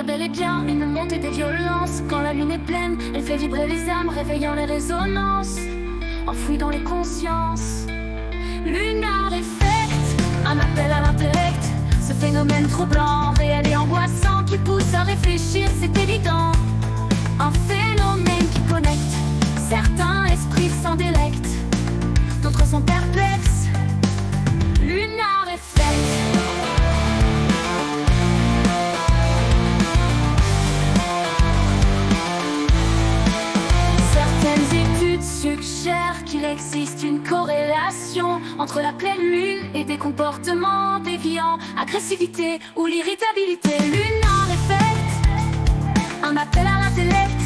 a bel et bien une montée des violences. Quand la lune est pleine, elle fait vibrer les âmes, réveillant les résonances enfouies dans les consciences. Lunar Effect, un appel à l'intellect. Ce phénomène troublant, réel et angoissant, qui pousse à réfléchir, c'est évident. Un phénomène qui connecte, certains esprits s'en délectent, d'autres sont perplexes. Lunar Effect. Suggère qu'il existe une corrélation entre la pleine lune et des comportements déviants, agressivité ou l'irritabilité. Lunar Effect, un appel à l'intellect.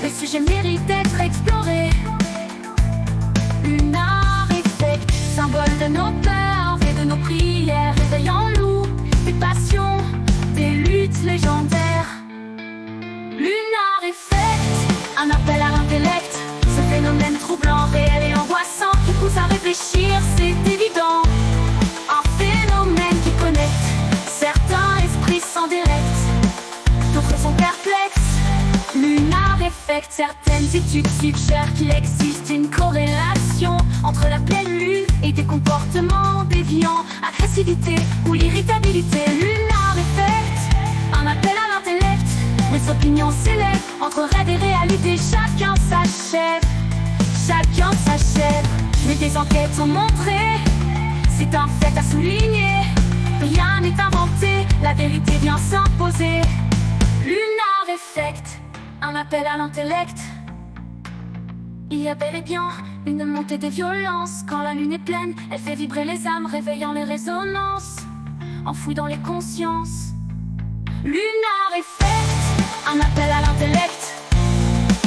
Le sujet mérite d'être exploré. Lunar Effect, symbole de nos peurs et de nos prières, réveille en nous des passions, des luttes légendaires. Lunar Effect, un appel à l'intellect. Phénomène troublant, réel et angoissant, qui pousse à réfléchir, c'est évident. Un phénomène qui connecte, certains esprits s'en délectent, d'autres sont perplexes. Lunar Effect, certaines études suggèrent qu'il existe une corrélation entre la pleine lune et des comportements déviants, agressivité ou l'irritabilité. Lunar Effect, un appel à l'intellect. Les opinions s'élèvent entre rêve et réalité, chacun s'achève. Chacun s'achève, mais des enquêtes ont montré, c'est un fait à souligner. Rien n'est inventé, la vérité vient s'imposer. Lunar Effect, un appel à l'intellect. Il y a bel et bien une montée des violences. Quand la lune est pleine, elle fait vibrer les âmes, réveillant les résonances enfouies dans les consciences. Lunar Effect, un appel à l'intellect.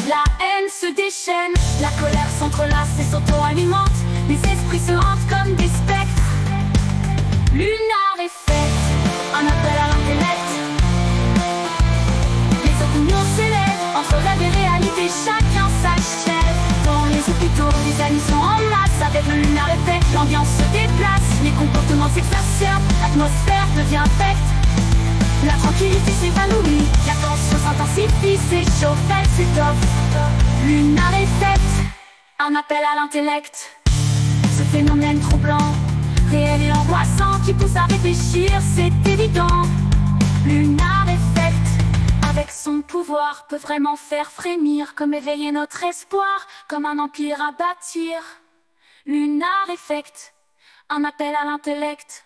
La haine se déchaîne, la colère s'entrelace et s'auto-alimente. Les esprits se hantent comme des spectres. Lunar Effect, un appel à l'intellect. Les opinions s'élèvent entre rêve et réalité, chacun s'achève. Dans les hôpitaux, les amis sont en masse. Avec le Lunar Effect, l'ambiance se déplace, les comportements s'exacerbent, l'atmosphère devient infecte. La tranquillité s'évanouit, la tension s'intensifie, s'échauffe, elle s'étoffe. Lunar Effect, un appel à l'intellect. Ce phénomène troublant, réel et angoissant, qui pousse à réfléchir, c'est évident. Lunar Effect, avec son pouvoir, peut vraiment faire frémir, comme éveiller notre espoir, comme un empire à bâtir. Lunar Effect, un appel à l'intellect.